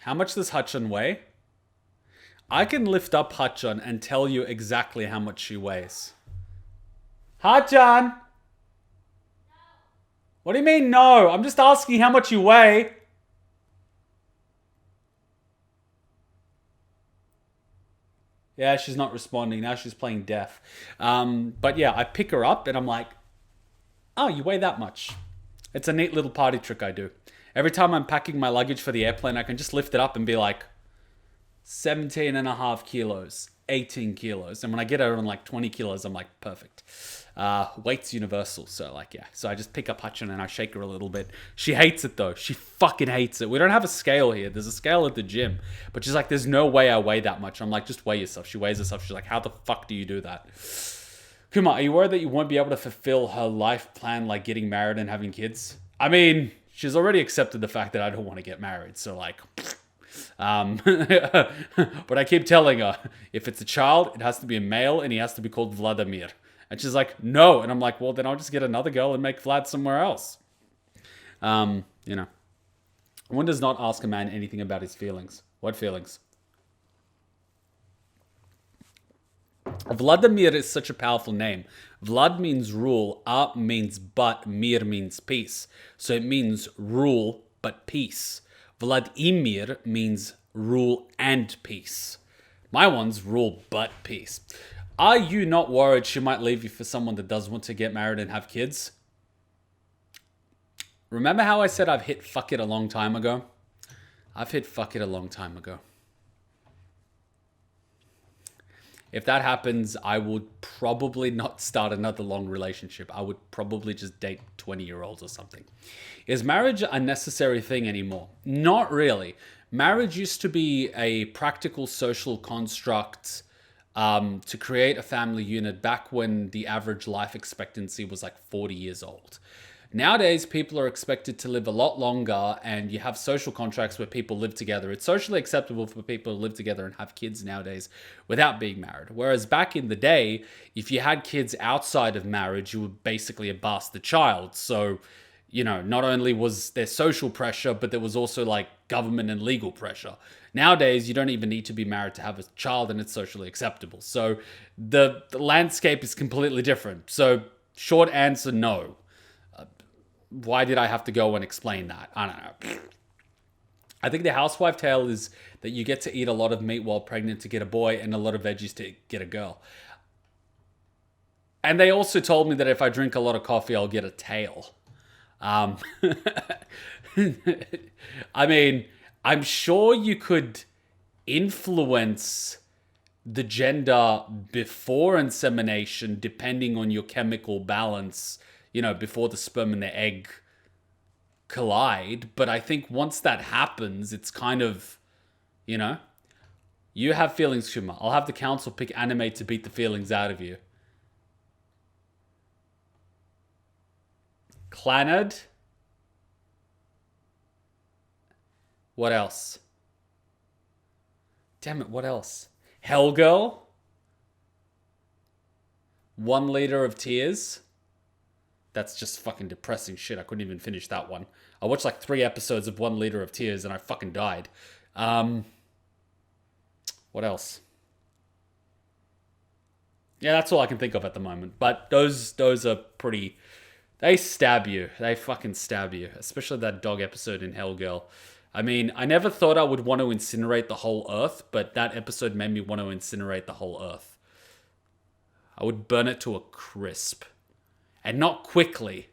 How much does Hachun weigh? I can lift up Hachun and tell you exactly how much she weighs. Hachun! What do you mean no? I'm just asking how much you weigh. Yeah, she's not responding. Now she's playing deaf. But yeah, I pick her up and I'm like, oh, you weigh that much. It's a neat little party trick I do. Every time I'm packing my luggage for the airplane, I can just lift it up and be like, 17.5 kilos, 18 kilos. And when I get her on like 20 kilos, I'm like, perfect. Weight's universal. So like, yeah. So I just pick up Hutchin and I shake her a little bit. She hates it though. She fucking hates it. We don't have a scale here. There's a scale at the gym. But she's like, there's no way I weigh that much. I'm like, just weigh yourself. She weighs herself. She's like, how the fuck do you do that? Kuma, are you worried that you won't be able to fulfill her life plan like getting married and having kids? I mean, she's already accepted the fact that I don't want to get married. So like... but I keep telling her, if it's a child, it has to be a male and he has to be called Vladimir. And she's like, no. And I'm like, well, then I'll just get another girl and make Vlad somewhere else. You know, one does not ask a man anything about his feelings. What feelings? Vladimir is such a powerful name. Vlad means rule, A means but, Mir means peace. So it means rule but peace. Vladimir means rule and peace. My one's rule but peace. Are you not worried she might leave you for someone that does want to get married and have kids? Remember how I said I've hit fuck it a long time ago? I've hit fuck it a long time ago. If that happens, I would probably not start another long relationship. I would probably just date 20-year-olds or something. Is marriage a necessary thing anymore? Not really. Marriage used to be a practical social construct to create a family unit back when the average life expectancy was like 40 years old. Nowadays, people are expected to live a lot longer and you have social contracts where people live together. It's socially acceptable for people to live together and have kids nowadays without being married. Whereas back in the day, if you had kids outside of marriage, you were basically a bastard child. So, you know, not only was there social pressure, but there was also like government and legal pressure. Nowadays, you don't even need to be married to have a child and it's socially acceptable. So the landscape is completely different. So short answer, no. Why did I have to go and explain that? I don't know. I think the housewife tale is that you get to eat a lot of meat while pregnant to get a boy and a lot of veggies to get a girl. And they also told me that if I drink a lot of coffee, I'll get a tail. I mean, I'm sure you could influence the gender before insemination depending on your chemical balance, you know, before the sperm and the egg collide. But I think once that happens, it's kind of, you know, you have feelings, Kuma. I'll have the council pick anime to beat the feelings out of you. Clannad. What else? Damn it, what else? Hellgirl. 1 liter of tears. That's just fucking depressing shit. I couldn't even finish that one. I watched like 3 episodes of 1 liter of tears and I fucking died. What else? Yeah, that's all I can think of at the moment. But those are pretty... They stab you. They fucking stab you. Especially that dog episode in Hellgirl. I mean, I never thought I would want to incinerate the whole Earth, but that episode made me want to incinerate the whole Earth. I would burn it to a crisp. And not quickly.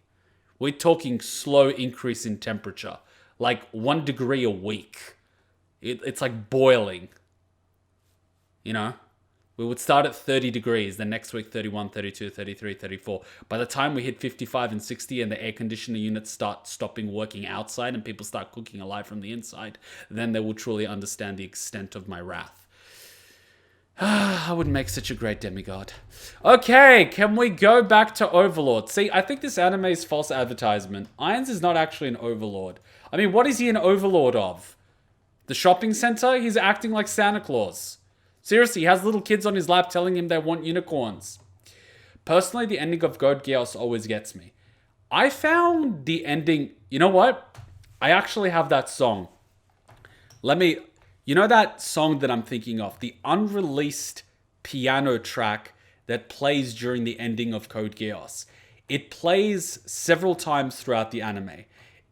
We're talking slow increase in temperature. Like 1 degree a week. It's like boiling. You know? We would start at 30 degrees. Then next week, 31, 32, 33, 34. By the time we hit 55 and 60 and the air conditioner units start stopping working outside and people start cooking alive from the inside, then they will truly understand the extent of my wrath. I would make such a great demigod. Okay, can we go back to Overlord? See, I think this anime is false advertisement. Irons is not actually an Overlord. I mean, what is he an Overlord of? The shopping center? He's acting like Santa Claus. Seriously, he has little kids on his lap telling him they want unicorns. Personally, the ending of Code Geass always gets me. I found the ending... You know what? I actually have that song. You know that song that I'm thinking of, the unreleased piano track that plays during the ending of Code Geass. It plays several times throughout the anime.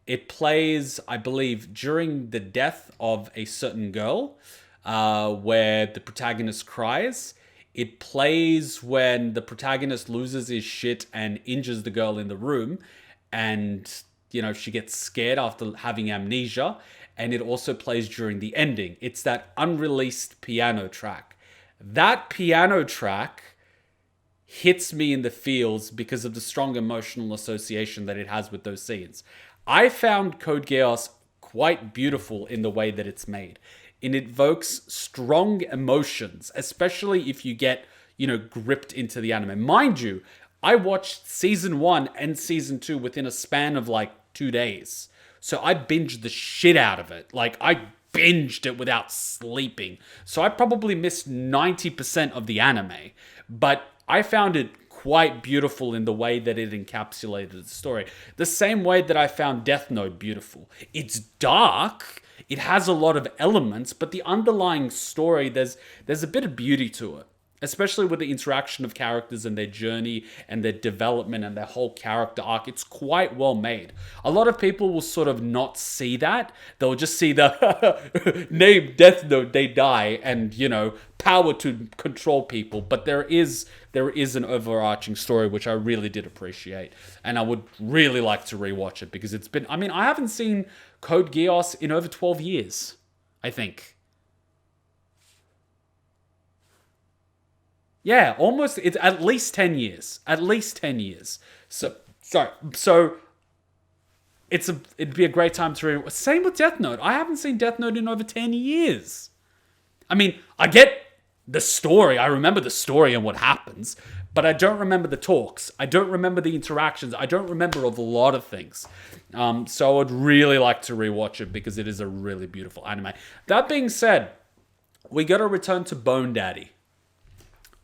It plays, I believe, during the death of a certain girl, where the protagonist cries. It plays when the protagonist loses his shit and injures the girl in the room, and she gets scared after having amnesia. And it also plays during the ending. It's that unreleased piano track. That piano track hits me in the feels because of the strong emotional association that it has with those scenes. I found Code Geass quite beautiful in the way that it's made. It evokes strong emotions, especially if you get, gripped into the anime. Mind you, I watched season 1 and season 2 within a span of like 2 days. So I binged the shit out of it. Like, I binged it without sleeping. So I probably missed 90% of the anime. But I found it quite beautiful in the way that it encapsulated the story. The same way that I found Death Note beautiful. It's dark, it has a lot of elements, but the underlying story, there's a bit of beauty to it. Especially with the interaction of characters and their journey and their development and their whole character arc. It's quite well made. A lot of people will sort of not see that. They'll just see the name Death Note, they die, and, power to control people. But there is an overarching story, which I really did appreciate. And I would really like to rewatch it because I haven't seen Code Geass in over 12 years, I think. Yeah, almost. It's at least 10 years. At least 10 years. So it'd be a great time to same with Death Note. I haven't seen Death Note in over 10 years. I mean, I get the story. I remember the story and what happens, but I don't remember the talks. I don't remember the interactions. I don't remember of a lot of things. So I would really like to rewatch it because it is a really beautiful anime. That being said, we got to return to Bone Daddy.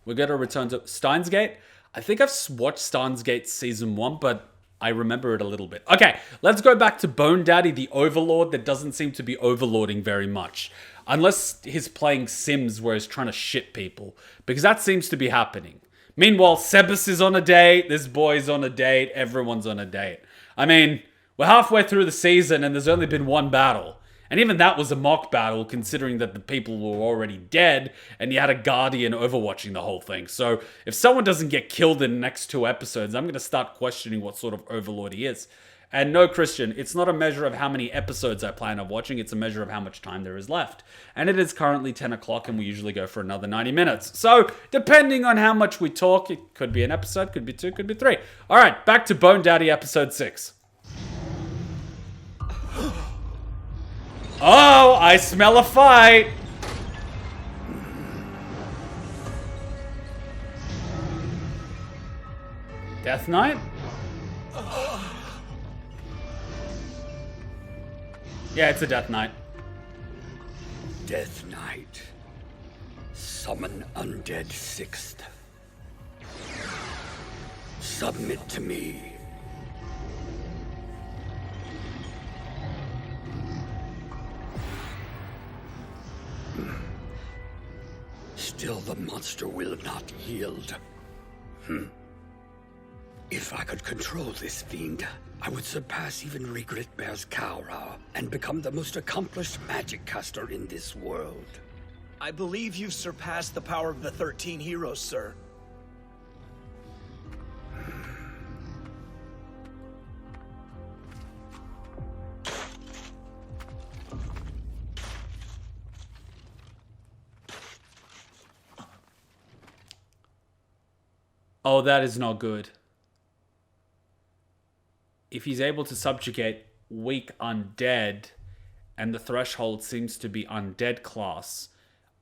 We're going to return to Steins Gate. I think I've watched Steins Gate season 1, but I remember it a little bit. Okay, let's go back to Bone Daddy, the Overlord that doesn't seem to be overlording very much. Unless he's playing Sims where he's trying to shit people. Because that seems to be happening. Meanwhile, Sebas is on a date, this boy's on a date, everyone's on a date. I mean, we're halfway through the season and there's only been one battle. And even that was a mock battle, considering that the people were already dead, and you had a guardian overwatching the whole thing. So if someone doesn't get killed in the next 2 episodes, I'm going to start questioning what sort of overlord he is. And no, Christian, it's not a measure of how many episodes I plan on watching, it's a measure of how much time there is left. And it is currently 10 o'clock, and we usually go for another 90 minutes. So, depending on how much we talk, it could be an episode, could be 2, could be 3. Alright, back to Bone Daddy episode 6. Oh, I smell a fight! Death Knight? Yeah, it's a Death Knight. Death Knight. Summon Undead Sixth. Submit to me. Still the monster will not yield. If I could control this fiend, I would surpass even Regret Bear's Kaura and become the most accomplished magic caster in this world. I believe you've surpassed the power of the 13 heroes, sir. Oh, that is not good. If he's able to subjugate weak undead, and the threshold seems to be undead class.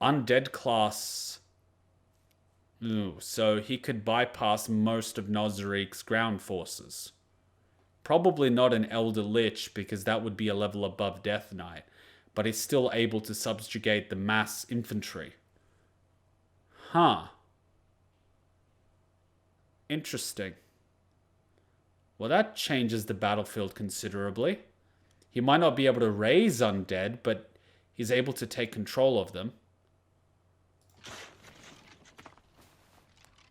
Undead class... Ooh, so he could bypass most of Nazarick's ground forces. Probably not an Elder Lich, because that would be a level above Death Knight. But he's still able to subjugate the mass infantry. Huh. Interesting. Well, that changes the battlefield considerably. He might not be able to raise undead, but he's able to take control of them.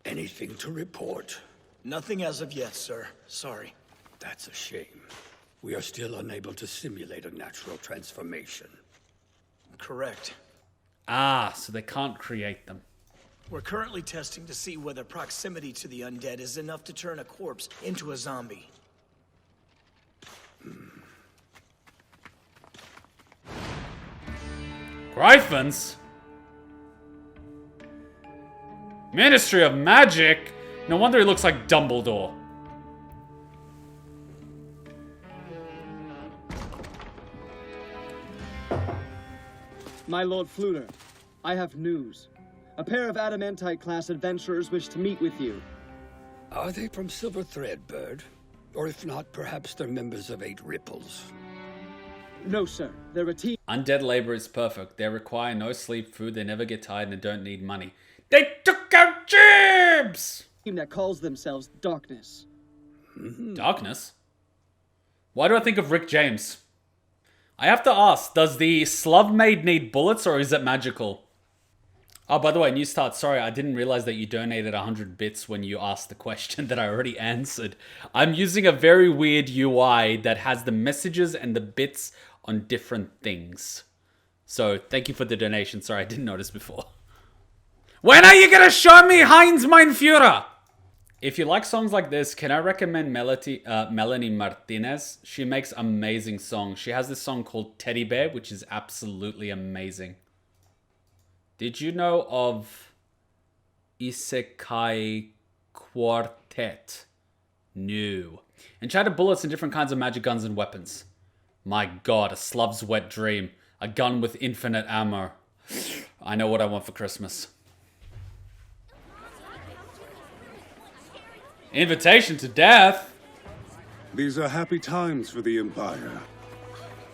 Anything to report? Nothing as of yet, sir. Sorry. That's a shame. We are still unable to simulate a natural transformation. Correct. Ah, so they can't create them. We're currently testing to see whether proximity to the undead is enough to turn a corpse into a zombie. Gryphons? Ministry of Magic? No wonder he looks like Dumbledore. My Lord Fluter, I have news. A pair of adamantite-class adventurers wish to meet with you. Are they from Silver Threadbird? Or if not, perhaps they're members of 8 Ripples? No, sir. They're a team Undead labor is perfect. They require no sleep, food, they never get tired, and don't need money. They took out Jibs! that calls themselves Darkness. Darkness? Why do I think of Rick James? I have to ask, does the Slug Maid need bullets or is it magical? Oh, by the way, new start. Sorry, I didn't realize that you donated 100 bits when you asked the question that I already answered. I'm using a very weird UI that has the messages and the bits on different things. So, thank you for the donation. Sorry, I didn't notice before. When are you gonna show me Heinz Mein Führer? If you like songs like this, can I recommend Melanie Martinez? She makes amazing songs. She has this song called Teddy Bear, which is absolutely amazing. Did you know of Isekai Quartet? No. Enchanted bullets and different kinds of magic guns and weapons. My god, a Slav's wet dream. A gun with infinite ammo. I know what I want for Christmas. Invitation to death? These are happy times for the Empire.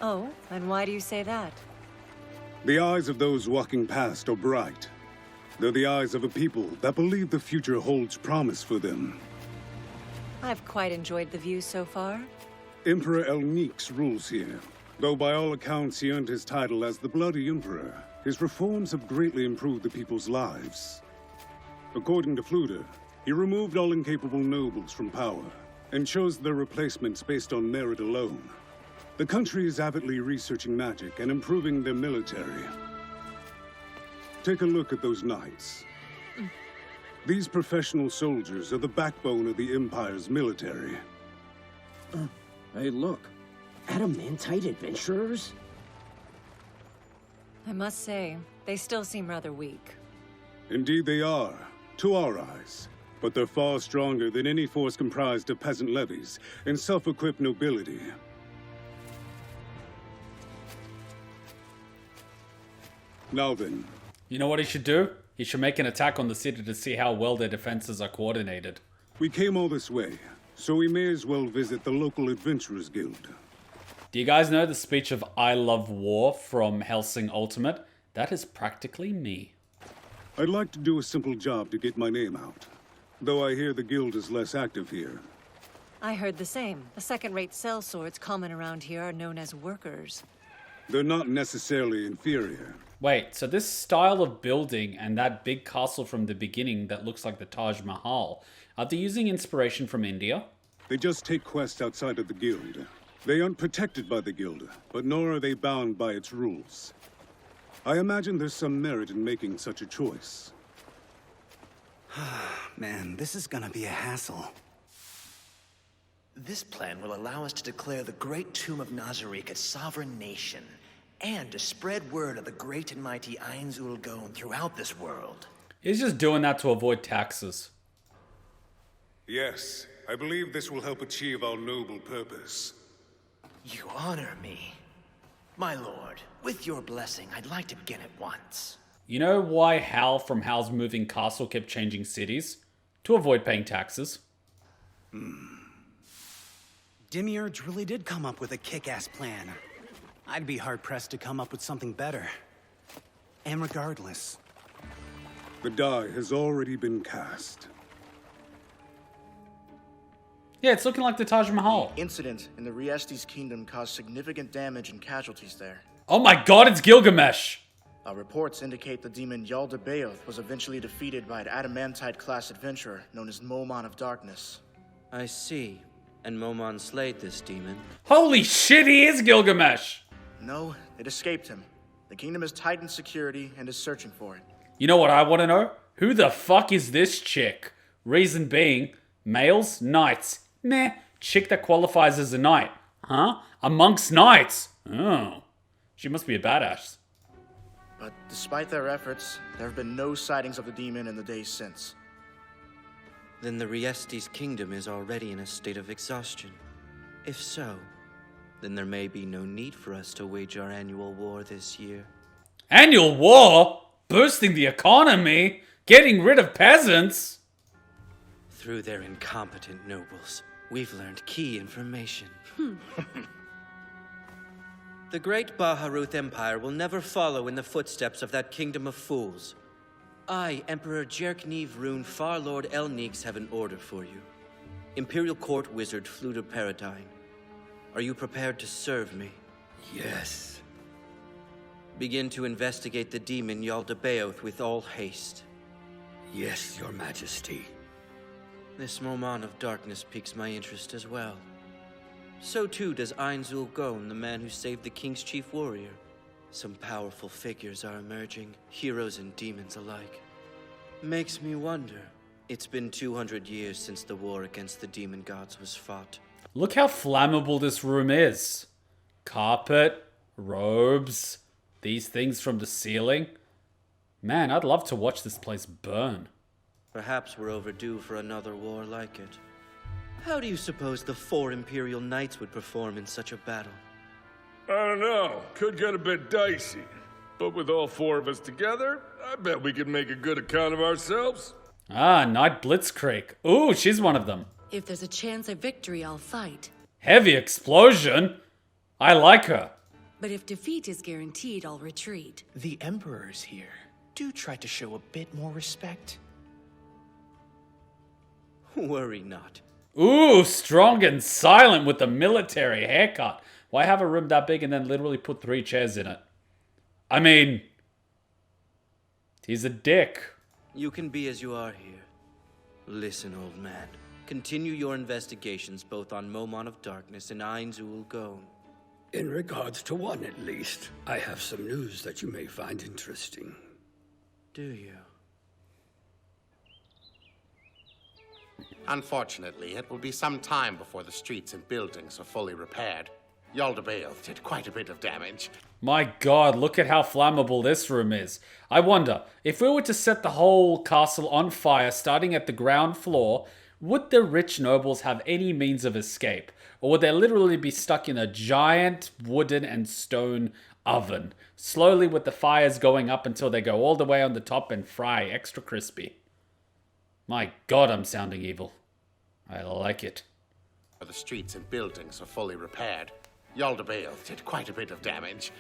Oh, and why do you say that? The eyes of those walking past are bright. They're the eyes of a people that believe the future holds promise for them. I've quite enjoyed the view so far. Emperor El Nix rules here. Though by all accounts he earned his title as the Bloody Emperor, his reforms have greatly improved the people's lives. According to Fluter, he removed all incapable nobles from power, and chose their replacements based on merit alone. The country is avidly researching magic and improving their military. Take a look at those knights. These professional soldiers are the backbone of the Empire's military. Hey, look. Adamantite adventurers? I must say, they still seem rather weak. Indeed they are, to our eyes. But they're far stronger than any force comprised of peasant levies and self-equipped nobility. Now then. You know what he should do? He should make an attack on the city to see how well their defenses are coordinated. We came all this way, so we may as well visit the local Adventurers Guild. Do you guys know the speech of I Love War from Hellsing Ultimate? That is practically me. I'd like to do a simple job to get my name out. Though I hear the guild is less active here. I heard the same. The second-rate sellswords common around here are known as workers. They're not necessarily inferior. Wait, so this style of building and that big castle from the beginning that looks like the Taj Mahal, are they using inspiration from India? They just take quests outside of the guild. They aren't protected by the guild, but nor are they bound by its rules. I imagine there's some merit in making such a choice. Man, this is gonna be a hassle. This plan will allow us to declare the great tomb of Nazarick a sovereign nation, and to spread word of the great and mighty Ainz Ul Gown throughout this world. He's just doing that to avoid taxes. Yes, I believe this will help achieve our noble purpose. You honor me. My lord, with your blessing, I'd like to begin at once. You know why Hal from Hal's Moving Castle kept changing cities? To avoid paying taxes. Demiurge really did come up with a kick-ass plan. I'd be hard-pressed to come up with something better. And regardless... The die has already been cast. Yeah, it's looking like the Taj Mahal. Incident in the Riestes Kingdom caused significant damage and casualties there. Oh my god, it's Gilgamesh! Reports indicate the demon Yaldabaoth was eventually defeated by an adamantite-class adventurer known as Momon of Darkness. I see. And Momon slayed this demon. Holy shit, he is Gilgamesh! No, it escaped him. The kingdom has tightened security and is searching for it. You know what I want to know? Who the fuck is this chick? Reason being, males, knights. Nah, chick that qualifies as a knight. Huh? Amongst knights. Oh. She must be a badass. But despite their efforts, there have been no sightings of the demon in the days since. Then the Riestes kingdom is already in a state of exhaustion. If so, then there may be no need for us to wage our annual war this year. Annual war? Boosting the economy? Getting rid of peasants? Through their incompetent nobles, we've learned key information. The great Baharuth Empire will never follow in the footsteps of that kingdom of fools. I, Emperor Jerknev Rune Farlord Elnix, have an order for you. Imperial Court Wizard Fluter Paradine. Are you prepared to serve me? Yes. Begin to investigate the demon Yaldabaoth with all haste. Yes, Your Majesty. This Momon of Darkness piques my interest as well. So too does Ainzul Gon, the man who saved the king's chief warrior. Some powerful figures are emerging, heroes and demons alike. Makes me wonder. It's been 200 years since the war against the demon gods was fought. Look how flammable this room is. Carpet, robes, these things from the ceiling. Man, I'd love to watch this place burn. Perhaps we're overdue for another war like it. How do you suppose the 4 Imperial Knights would perform in such a battle? I don't know. Could get a bit dicey. But with all 4 of us together, I bet we could make a good account of ourselves. Ah, Knight Blitzkrieg. Ooh, she's one of them. If there's a chance of victory, I'll fight. Heavy explosion? I like her. But if defeat is guaranteed, I'll retreat. The Emperor's here. Do try to show a bit more respect. Worry not. Ooh, strong and silent with the military haircut. Why have a room that big and then literally put 3 chairs in it? I mean, he's a dick. You can be as you are here. Listen, old man. Continue your investigations both on Momon of Darkness and Ainzul Gon. In regards to one at least, I have some news that you may find interesting. Do you? Unfortunately, it will be some time before the streets and buildings are fully repaired. Yaldabaoth did quite a bit of damage. My god, look at how flammable this room is. I wonder, if we were to set the whole castle on fire starting at the ground floor, would the rich nobles have any means of escape? Or would they literally be stuck in a giant wooden and stone oven, slowly with the fires going up until they go all the way on the top and fry extra crispy? My god, I'm sounding evil. I like it. The streets and buildings are fully repaired. Yaldabaoth did quite a bit of damage.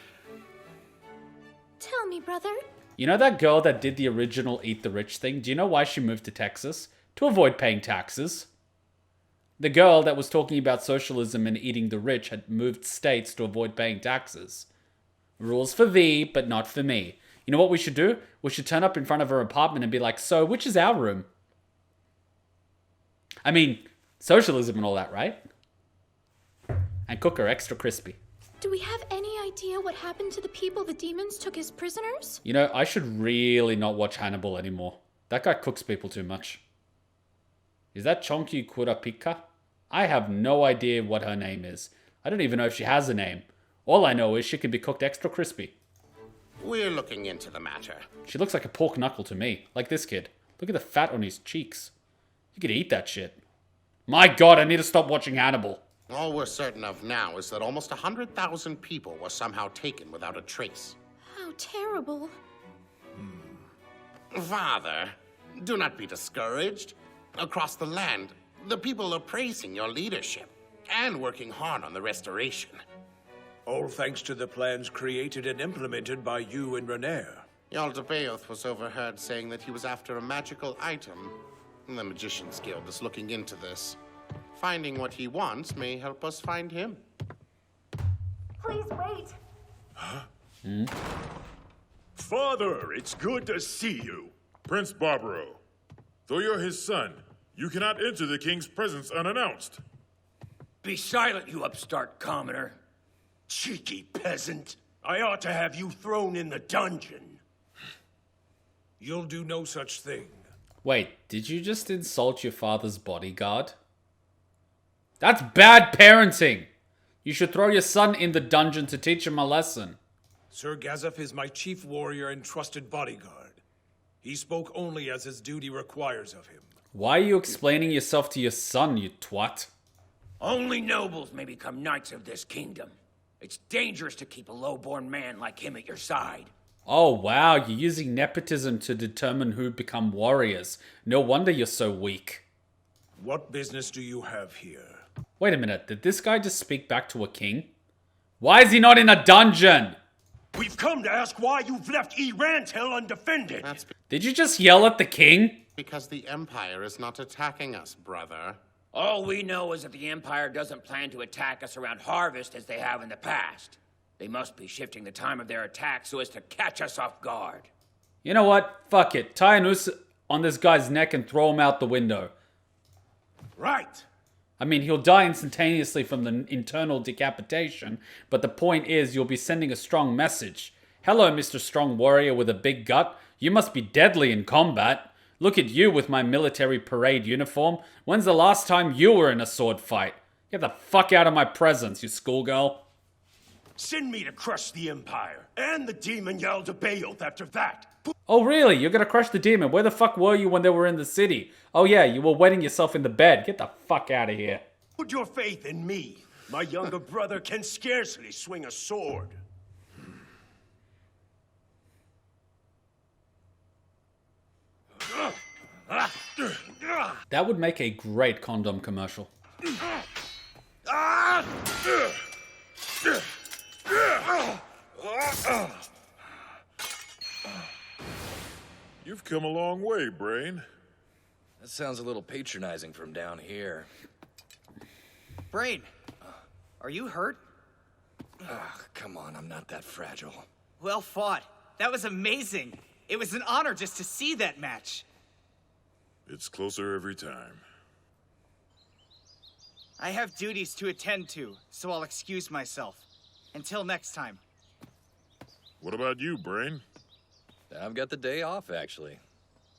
Tell me, brother. You know that girl that did the original Eat the Rich thing? Do you know why she moved to Texas? To avoid paying taxes. The girl that was talking about socialism and eating the rich had moved states to avoid paying taxes. Rules for thee, but not for me. You know what we should do? We should turn up in front of her apartment and be like, so, which is our room? I mean, socialism and all that, right? And cook her extra crispy. Do we have any idea what happened to the people the demons took as prisoners? You know, I should really not watch Hannibal anymore. That guy cooks people too much. Is that Chonky Kurapika? I have no idea what her name is. I don't even know if she has a name. All I know is she can be cooked extra crispy. We're looking into the matter. She looks like a pork knuckle to me. Like this kid. Look at the fat on his cheeks. You could eat that shit. My god, I need to stop watching Hannibal. All we're certain of now is that almost 100,000 people were somehow taken without a trace. How terrible. Father, do not be discouraged. Across the land, the people are praising your leadership and working hard on the restoration. All thanks to the plans created and implemented by you and Renair. Yaldabaoth was overheard saying that he was after a magical item. The Magician's Guild is looking into this. Finding what he wants may help us find him. Please wait. Huh? Father, it's good to see you. Prince Barbaro, though you're his son, you cannot enter the king's presence unannounced. Be silent, you upstart commoner. Cheeky peasant. I ought to have you thrown in the dungeon. You'll do no such thing. Wait, did you just insult your father's bodyguard? That's bad parenting! You should throw your son in the dungeon to teach him a lesson. Sir Gazef is my chief warrior and trusted bodyguard. He spoke only as his duty requires of him. Why are you explaining yourself to your son, you twat? Only nobles may become knights of this kingdom. It's dangerous to keep a low-born man like him at your side. Oh wow, you're using nepotism to determine who become warriors. No wonder you're so weak. What business do you have here? Wait a minute, did this guy just speak back to a king? Why is he not in a dungeon? We've come to ask why you've left Erantel undefended. Did you just yell at the king? Because the Empire is not attacking us, brother. All we know is that the Empire doesn't plan to attack us around harvest as they have in the past. They must be shifting the time of their attack so as to catch us off guard. You know what? Fuck it. Tie a noose on this guy's neck and throw him out the window. Right. I mean, he'll die instantaneously from the internal decapitation, but the point is you'll be sending a strong message. Hello, Mr. Strong Warrior with a big gut. You must be deadly in combat. Look at you with my military parade uniform. When's the last time you were in a sword fight? Get the fuck out of my presence, you schoolgirl. Send me to crush the Empire and the demon Yaldabaoth after that. Oh really? You're gonna crush the demon? Where the fuck were you when they were in the city? Oh yeah, you were wetting yourself in the bed. Get the fuck out of here. Put your faith in me. My younger brother can scarcely swing a sword. That would make a great condom commercial. You've come a long way, Brain. That sounds a little patronizing from down here. Brain, are you hurt? Come on, I'm not that fragile. Well fought. That was amazing. It was an honor just to see that match. It's closer every time. I have duties to attend to, so I'll excuse myself. Until next time. What about you, Brain? I've got the day off, actually.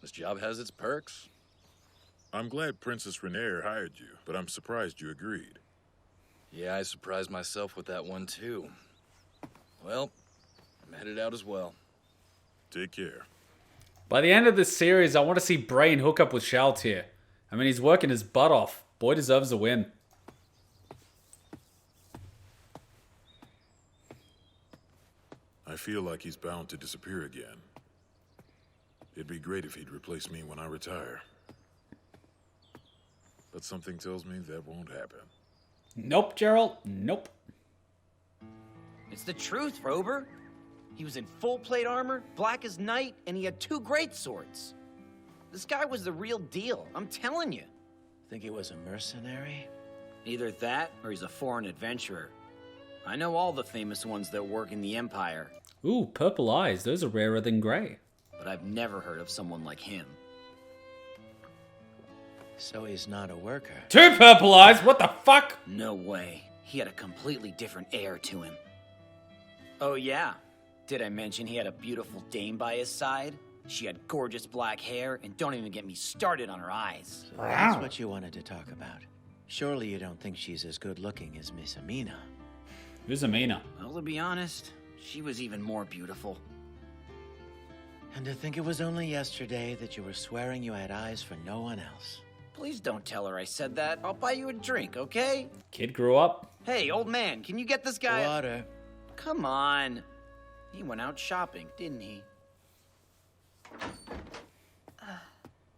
This job has its perks. I'm glad Princess Renaer hired you, but I'm surprised you agreed. Yeah, I surprised myself with that one, too. Well, I'm headed out as well. Take care. By the end of this series, I want to see Brain hook up with Shaltir. I mean, he's working his butt off. Boy deserves a win. I feel like he's bound to disappear again. It'd be great if he'd replace me when I retire. But something tells me that won't happen. Nope, Gerald. Nope. It's the truth, Rober. He was in full plate armor, black as night, and he had 2 great swords. This guy was the real deal, I'm telling you. Think he was a mercenary? Either that, or he's a foreign adventurer. I know all the famous ones that work in the Empire. Ooh, purple eyes. Those are rarer than gray. But I've never heard of someone like him. So he's not a worker. 2 purple eyes? What the fuck? No way. He had a completely different air to him. Oh yeah. Did I mention he had a beautiful dame by his side? She had gorgeous black hair, and don't even get me started on her eyes. So that's what you wanted to talk about. Surely you don't think she's as good looking as Miss Amina. Who's Amina? Well, to be honest, she was even more beautiful. And to think it was only yesterday that you were swearing you had eyes for no one else. Please don't tell her I said that. I'll buy you a drink, okay? Kid grew up. Hey, old man, can you get this guy Water. Come on. He went out shopping, didn't he?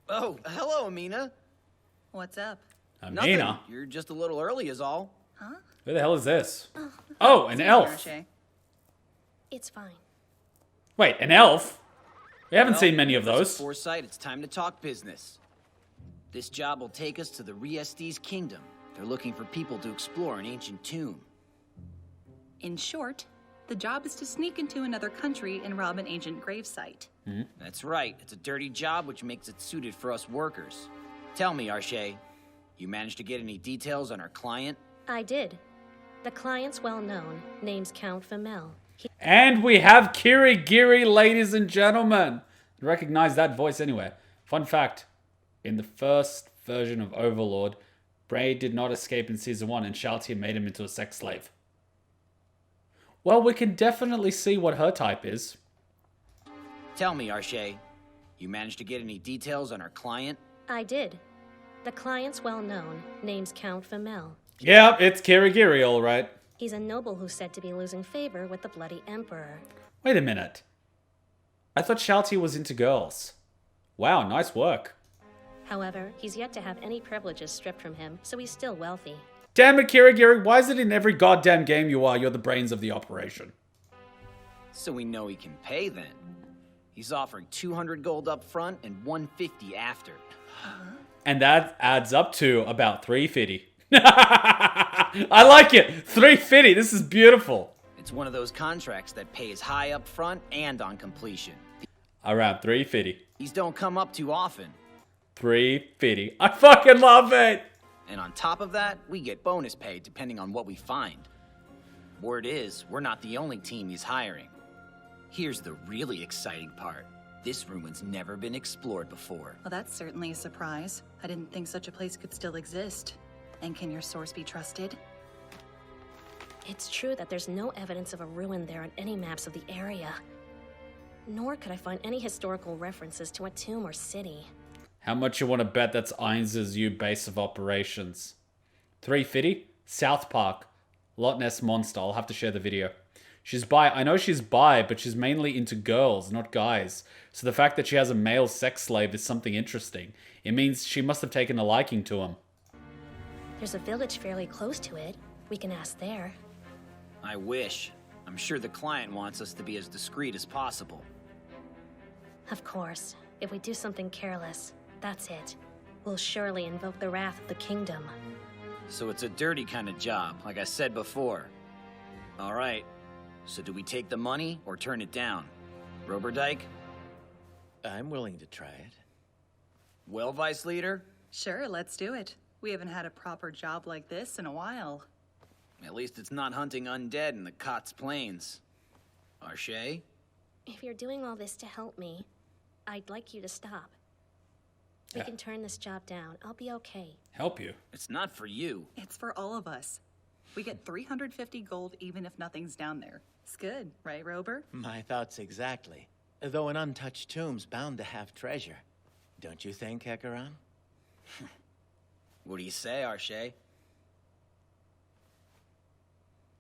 Oh, hello, Amina. What's up? Amina? Nothing. You're just a little early is all. Huh? Who the hell is this? Oh, an elf. It's fine. Wait, an elf? We haven't Well, seen many of those. Foresight, it's time to talk business. This job will take us to the Riestes Kingdom. They're looking for people to explore an ancient tomb. In short, The job is to sneak into another country and rob an ancient gravesite. That's right. It's a dirty job, which makes it suited for us workers. Tell me, Arshay, you managed to get any details on our client? I did. The client's well known. Name's Count Femel. And we have Kirigiri, ladies and gentlemen. You recognize that voice anywhere. Fun fact, in the first version of Overlord, Bray did not escape in Season 1 and Shaltier made him into a sex slave. Well, we can definitely see what her type is. Tell me, Arshay, you managed to get any details on our client? I did. The client's well known. Name's Count Femel. Yep, it's Kirigiri, all right. He's a noble who's said to be losing favor with the Bloody Emperor. Wait a minute. I thought Shaltier was into girls. Wow, nice work. However, he's yet to have any privileges stripped from him, so he's still wealthy. Damn it, Kirigiri, why is it in every goddamn game you're the brains of the operation? So we know he can pay then. He's offering 200 gold up front and 150 after. And that adds up to about 350. I like it! 350, this is beautiful. It's one of those contracts that pays high up front and on completion. Around 350. These don't come up too often. 350. I fucking love it! And on top of that, we get bonus pay depending on what we find. Word is, we're not the only team he's hiring. Here's the really exciting part. This ruin's never been explored before. Well, that's certainly a surprise. I didn't think such a place could still exist. And can your source be trusted? It's true that there's no evidence of a ruin there on any maps of the area. Nor could I find any historical references to a tomb or city. How much you want to bet that's Ainz's new base of operations? 350? South Park. Loch Ness Monster. I'll have to share the video. She's bi. I know she's bi, but she's mainly into girls, not guys. So the fact that she has a male sex slave is something interesting. It means she must have taken a liking to him. There's a village fairly close to it. We can ask there. I wish. I'm sure the client wants us to be as discreet as possible. Of course. If we do something careless, that's it. We'll surely invoke the wrath of the kingdom. So it's a dirty kind of job, like I said before. All right. So do we take the money or turn it down? Roberdijk? I'm willing to try it. Well, Vice Leader? Sure, let's do it. We haven't had a proper job like this in a while. At least it's not hunting undead in the Kotz Plains. Arshay? If you're doing all this to help me, I'd like you to stop. We can turn this job down. I'll be okay. Help you? It's not for you. It's for all of us. We get 350 gold even if nothing's down there. It's good, right, Rober? My thoughts exactly. Though an untouched tomb's bound to have treasure. Don't you think, Hecaron? What do you say, Arshay?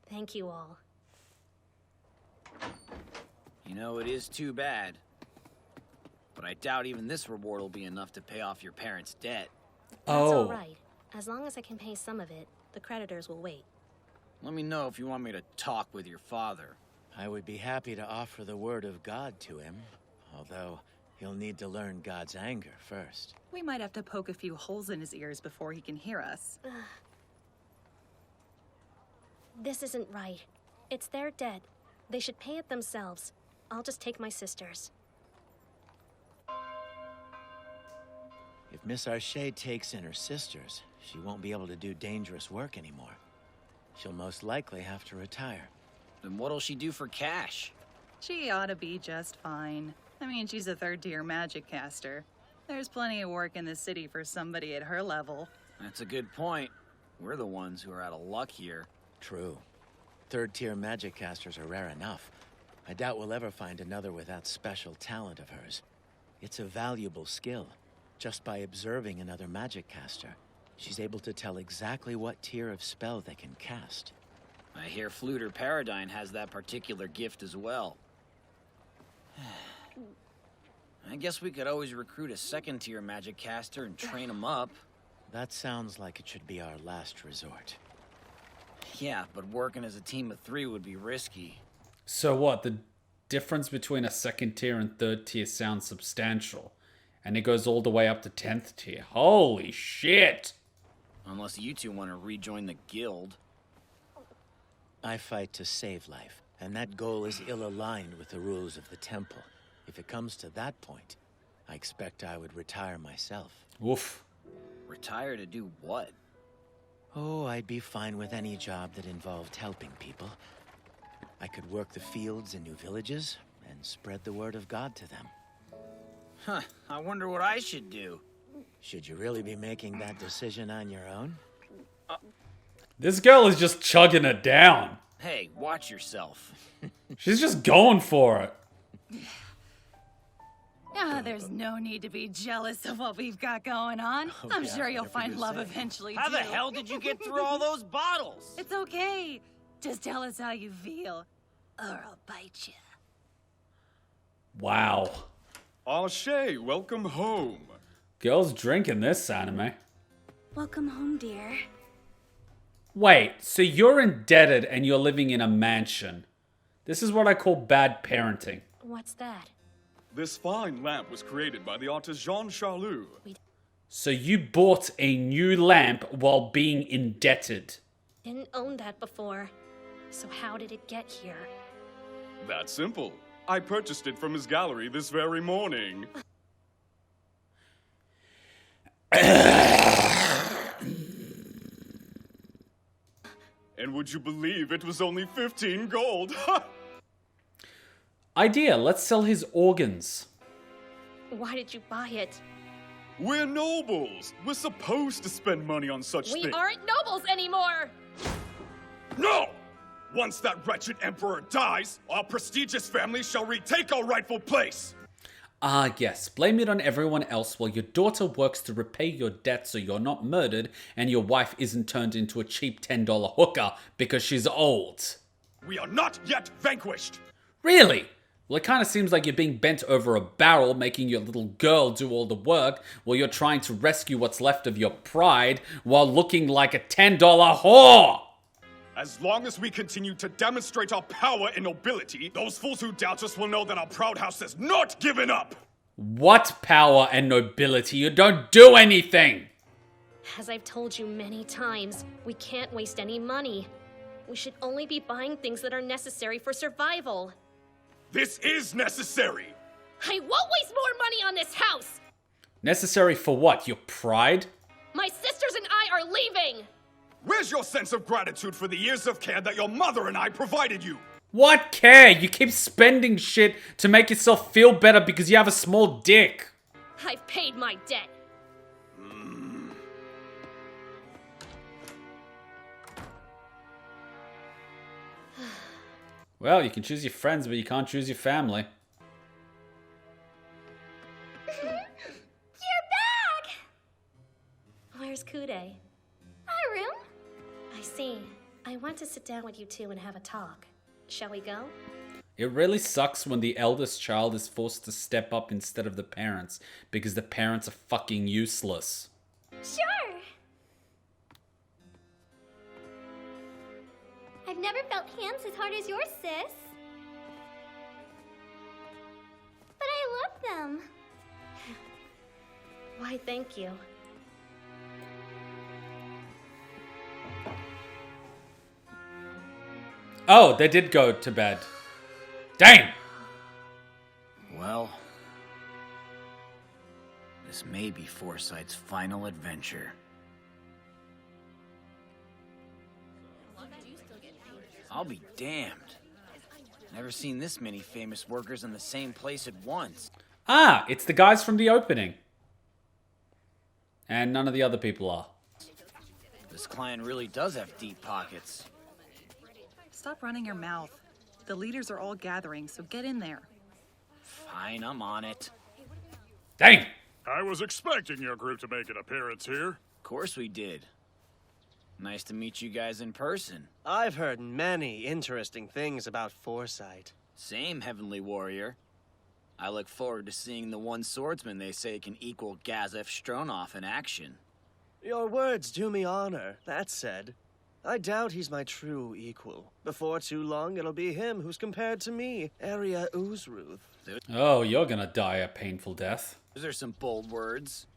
Thank you all. You know, it is too bad. But I doubt even this reward will be enough to pay off your parents' debt. That's all right. As long as I can pay some of it, the creditors will wait. Let me know if you want me to talk with your father. I would be happy to offer the word of God to him, although he'll need to learn God's anger first. We might have to poke a few holes in his ears before he can hear us. This isn't right. It's their debt. They should pay it themselves. I'll just take my sisters. If Miss Arshay takes in her sisters, she won't be able to do dangerous work anymore. She'll most likely have to retire. Then what'll she do for cash? She ought to be just fine. I mean, she's a third-tier magic caster. There's plenty of work in the city for somebody at her level. That's a good point. We're the ones who are out of luck here. True. Third-tier magic casters are rare enough. I doubt we'll ever find another with that special talent of hers. It's a valuable skill. Just by observing another magic caster, she's able to tell exactly what tier of spell they can cast. I hear Fluter Paradine has that particular gift as well. I guess we could always recruit a second-tier magic caster and train him up. That sounds like it should be our last resort. Yeah, but working as a team of 3 would be risky. So what? The difference between a second tier and third tier sounds substantial. And it goes all the way up to 10th tier. Holy shit! Unless you two want to rejoin the guild. I fight to save life, And that goal is ill-aligned with the rules of the temple. If it comes to that point, I expect I would retire myself. Woof. Retire to do what? Oh, I'd be fine with any job that involved helping people. I could work the fields in new villages and spread the word of God to them. Huh, I wonder what I should do. Should you really be making that decision on your own? This girl is just chugging it down. Hey, watch yourself. She's just going for it. There's no need to be jealous of what we've got going on. Oh, I'm yeah, sure you'll whatever find you love say. eventually, How too. the hell did you get through all those bottles? It's okay. Just tell us how you feel, or I'll bite you. Wow. Aw, Shay, welcome home. Girls drinking this anime. Welcome home, dear. Wait, so you're indebted and you're living in a mansion. This is what I call bad parenting. What's that? This fine lamp was created by the artist Jean Charlot. So you bought a new lamp while being indebted. Didn't own that before. So how did it get here? That's simple. I purchased it from his gallery this very morning. And would you believe it was only 15 gold? Idea, let's sell his organs. Why did you buy it? We're nobles. We're supposed to spend money on such We things. aren't nobles anymore! No! Once that wretched emperor dies, our prestigious family shall retake our rightful place. Ah, yes, blame it on everyone else while your daughter works to repay your debt so you're not murdered and your wife isn't turned into a cheap $10 hooker because she's old. We are not yet vanquished. Really? Well, it kind of seems like you're being bent over a barrel, making your little girl do all the work while you're trying to rescue what's left of your pride while looking like a $10 whore. As long as we continue to demonstrate our power and nobility, those fools who doubt us will know that our proud house has not given up! What power and nobility? You don't do anything! As I've told you many times, we can't waste any money. We should only be buying things that are necessary for survival. This is necessary! I won't waste more money on this house! Necessary for what? Your pride? My sisters and I are leaving! Where's your sense of gratitude for the years of care that your mother and I provided you? What care? You keep spending shit to make yourself feel better because you have a small dick. I've paid my debt. Well, you can choose your friends, but you can't choose your family. You're back! Where's Kude? Hi, Room. I see. I want to sit down with you two and have a talk. Shall we go? It really sucks when the eldest child is forced to step up instead of the parents, because the parents are fucking useless. Sure. I've never felt hands as hard as yours, sis. But I love them. Why, thank you. Oh, they did go to bed. Dang! Well, this may be Foreseight's final adventure. I'll be damned. Never seen this many famous workers in the same place at once. Ah, it's the guys from the opening. And none of the other people are. This client really does have deep pockets. Stop running your mouth. The leaders are all gathering, so get in there. Fine, I'm on it. Dang! I was expecting your group to make an appearance here. Of course we did. Nice to meet you guys in person. I've heard many interesting things about Foresight. Same, Heavenly Warrior. I look forward to seeing the one swordsman they say can equal Gazef Stronov in action. Your words do me honor. That said, I doubt he's my true equal. Before too long, it'll be him who's compared to me, Arya Uzruth. Oh, you're gonna die a painful death. Those are some bold words.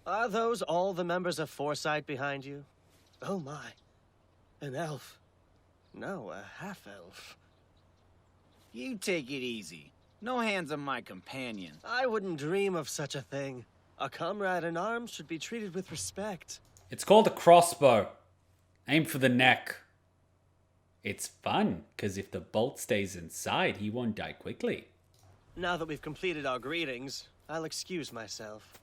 Are those all the members of Foresight behind you? Oh my. An elf. No, a half-elf. You take it easy. No hands on my companion. I wouldn't dream of such a thing. A comrade in arms should be treated with respect. It's called a crossbow. Aim for the neck. It's fun, because if the bolt stays inside, he won't die quickly. Now that we've completed our greetings, I'll excuse myself.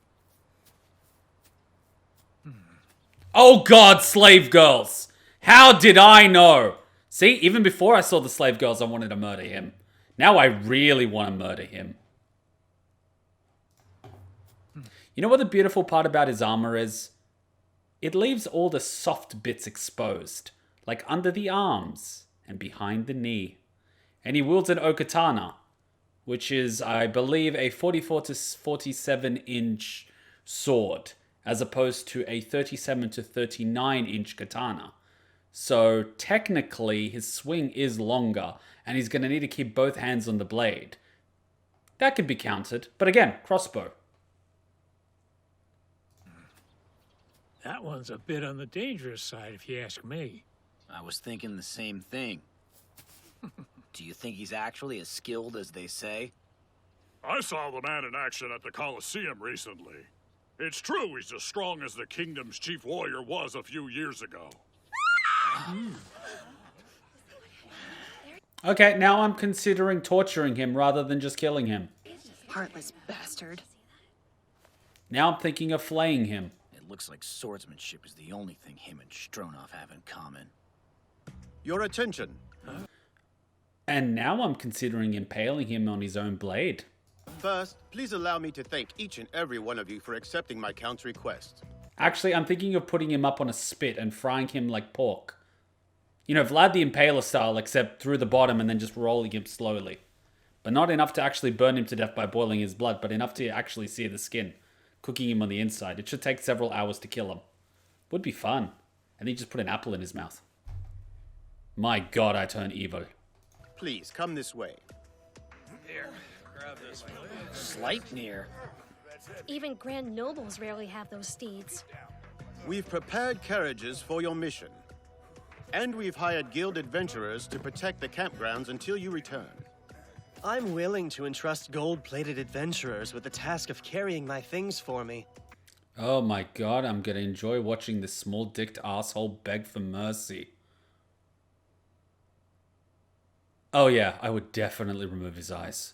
Oh god, slave girls! How did I know? See, even before I saw the slave girls, I wanted to murder him. Now I really want to murder him. You know what the beautiful part about his armor is? It leaves all the soft bits exposed, like under the arms and behind the knee. And he wields an okatana, which is, I believe, a 44 to 47 inch sword, as opposed to a 37 to 39 inch katana. So technically his swing is longer, and he's going to need to keep both hands on the blade. That could be countered, but again, crossbow. That one's a bit on the dangerous side, if you ask me. I was thinking the same thing. Do you think he's actually as skilled as they say? I saw the man in action at the Colosseum recently. It's true he's as strong as the kingdom's chief warrior was a few years ago. Okay, now I'm considering torturing him rather than just killing him. Heartless bastard. Now I'm thinking of flaying him. It looks like swordsmanship is the only thing him and Stronov have in common. Your attention. And now I'm considering impaling him on his own blade. First, please allow me to thank each and every one of you for accepting my count's request. Actually, I'm thinking of putting him up on a spit and frying him like pork. You know, Vlad the Impaler style, except through the bottom and then just rolling him slowly. But not enough to actually burn him to death by boiling his blood, but enough to actually sear the skin, cooking him on the inside. It should take several hours to kill him. Would be fun. And then just put an apple in his mouth. My god, I turn evil. Please, come this way. Here, grab this one. Sleipnir. Even grand nobles rarely have those steeds. We've prepared carriages for your mission. And we've hired guild adventurers to protect the campgrounds until you return. I'm willing to entrust gold-plated adventurers with the task of carrying my things for me. Oh my god, I'm gonna enjoy watching this small-dicked asshole beg for mercy. Oh yeah, I would definitely remove his eyes.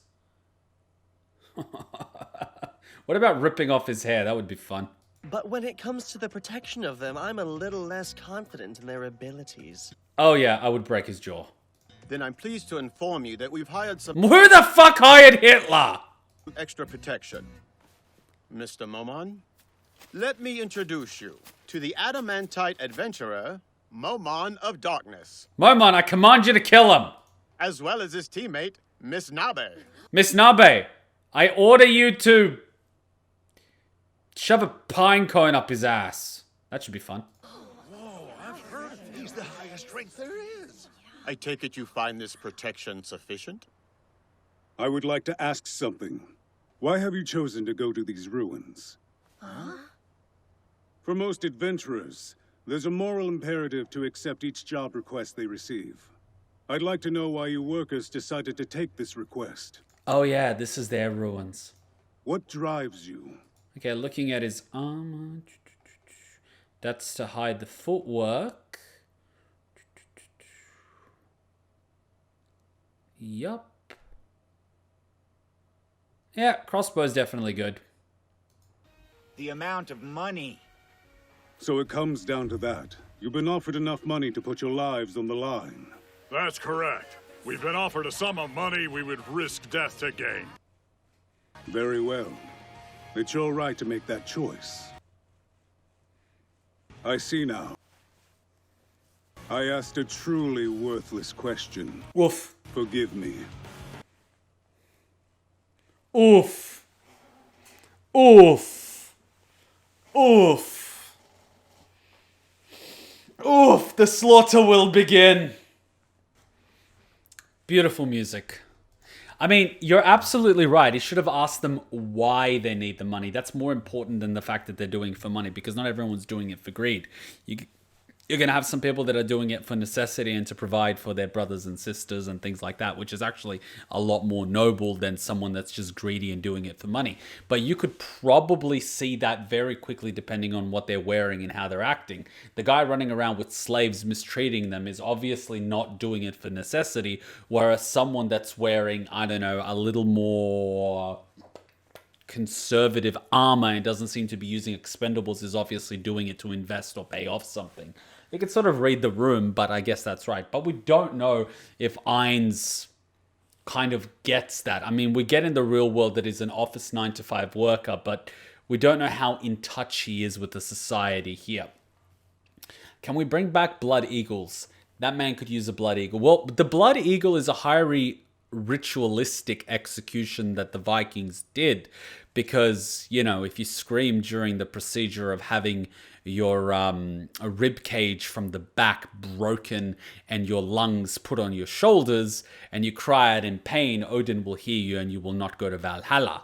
What about ripping off his hair? That would be fun. But when it comes to the protection of them, I'm a little less confident in their abilities. Oh yeah, I would break his jaw. Then I'm pleased to inform you that we've hired some... Who the fuck hired Hitler? Extra protection. Mr. Momon, let me introduce you to the adamantite adventurer, Momon of Darkness. Momon, I command you to kill him. As well as his teammate, Miss Nabe. Miss Nabe, I order you to shove a pine cone up his ass. That should be fun. Whoa, I've heard he's the highest rank there is. I take it you find this protection sufficient? I would like to ask something. Why have you chosen to go to these ruins? Huh? For most adventurers, there's a moral imperative to accept each job request they receive. I'd like to know why you workers decided to take this request. Oh yeah, this is their ruins. What drives you? Okay, looking at his armor. That's to hide the footwork. Yup. Yeah, crossbow's definitely good. The amount of money. So it comes down to that. You've been offered enough money to put your lives on the line. That's correct. We've been offered a sum of money we would risk death to gain. Very well. It's your right to make that choice. I see now. I asked a truly worthless question. Woof. Forgive me. Oof. Oof. Oof. Oof. The slaughter will begin. Beautiful music. I mean, you're absolutely right. He should have asked them why they need the money. That's more important than the fact that they're doing it for money, because not everyone's doing it for greed. You're going to have some people that are doing it for necessity and to provide for their brothers and sisters and things like that, which is actually a lot more noble than someone that's just greedy and doing it for money. But you could probably see that very quickly depending on what they're wearing and how they're acting. The guy running around with slaves mistreating them is obviously not doing it for necessity, whereas someone that's wearing, I don't know, a little more conservative armor and doesn't seem to be using expendables is obviously doing it to invest or pay off something. You can sort of read the room, but I guess that's right. But we don't know if Ainz kind of gets that. I mean, we get in the real world that he's an office 9-to-5 worker, but we don't know how in touch he is with the society here. Can we bring back Blood Eagles? That man could use a Blood Eagle. Well, the Blood Eagle is a highly ritualistic execution that the Vikings did, because, you know, if you scream during the procedure of having your a rib cage from the back broken and your lungs put on your shoulders and you cry out in pain, Odin will hear you and you will not go to Valhalla.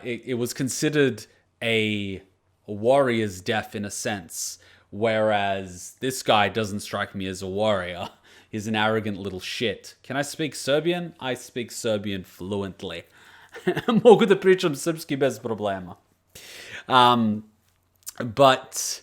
It was considered a warrior's death in a sense, whereas this guy doesn't strike me as a warrior. He's an arrogant little shit. Can I speak Serbian? I speak Serbian fluently. Mogu da pričam srpski bez problema. But,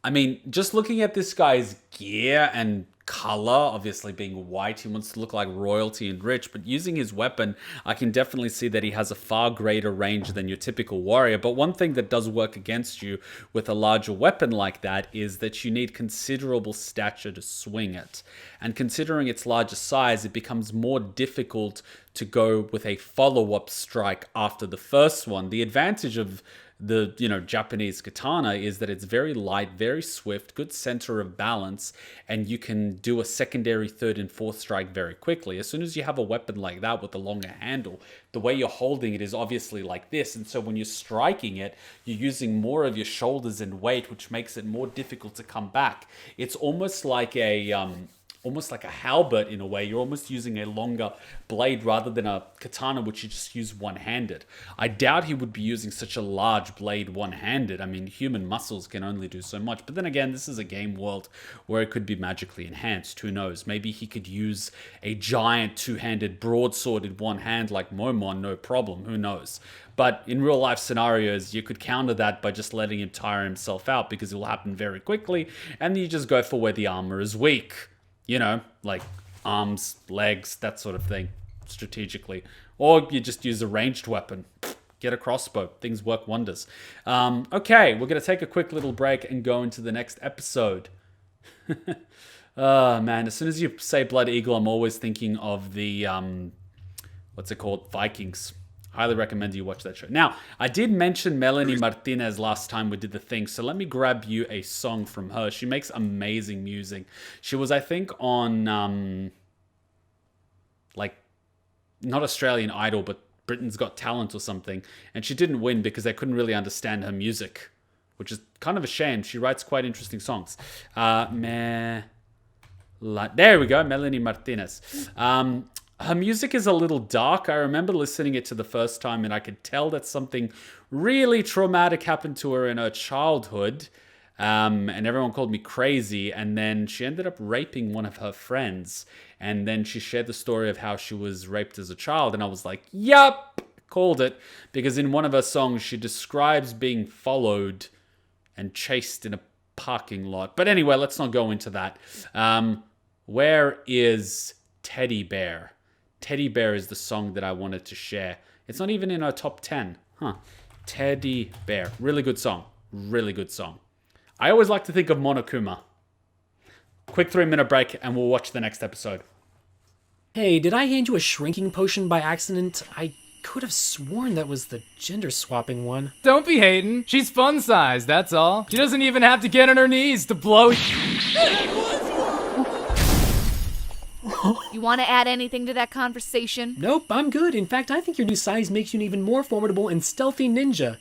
I mean, just looking at this guy's gear and color, obviously being white, he wants to look like royalty and rich, but using his weapon, I can definitely see that he has a far greater range than your typical warrior. But one thing that does work against you with a larger weapon like that is that you need considerable stature to swing it. And considering its larger size, it becomes more difficult to go with a follow-up strike after the first one. The advantage of the, you know, Japanese katana is that it's very light, very swift, good center of balance, and you can do a secondary, third, and fourth strike very quickly. As soon as you have a weapon like that with a longer handle, the way you're holding it is obviously like this, and so when you're striking it, you're using more of your shoulders and weight, which makes it more difficult to come back. It's almost like a halberd in a way. You're almost using a longer blade rather than a katana, which you just use one-handed. I doubt he would be using such a large blade one-handed. I mean, human muscles can only do so much. But then again, this is a game world where it could be magically enhanced. Who knows? Maybe he could use a giant two-handed broadsword in one hand like Momon, no problem. Who knows? But in real life scenarios, you could counter that by just letting him tire himself out, because it will happen very quickly, and then you just go for where the armor is weak. You know, like arms, legs, that sort of thing, strategically. Or you just use a ranged weapon. Get a crossbow. Things work wonders. Okay, we're going to take a quick little break and go into the next episode. Oh, man. As soon as you say Blood Eagle, I'm always thinking of the, what's it called? Vikings. Highly recommend you watch that show. Now, I did mention Melanie Martinez last time we did the thing, so let me grab you a song from her. She makes amazing music. She was, I think, on, like, not Australian Idol, but Britain's Got Talent or something, and she didn't win because they couldn't really understand her music, which is kind of a shame. She writes quite interesting songs. There we go, Melanie Martinez. Her music is a little dark. I remember listening it to the first time, and I could tell that something really traumatic happened to her in her childhood, and everyone called me crazy, and then she ended up raping one of her friends, and then she shared the story of how she was raped as a child, and I was like, yup, called it, because in one of her songs, she describes being followed and chased in a parking lot. But anyway, let's not go into that. Where is Teddy Bear? Teddy Bear is the song that I wanted to share. It's not even in our top 10. Teddy Bear. Really good song. Really good song. I always like to think of Monokuma. Quick 3-minute break and we'll watch the next episode. Hey, did I hand you a shrinking potion by accident? I could have sworn that was the gender swapping one. Don't be hating. She's fun size, that's all. She doesn't even have to get on her knees to blow. You want to add anything to that conversation? Nope, I'm good. In fact, I think your new size makes you an even more formidable and stealthy ninja.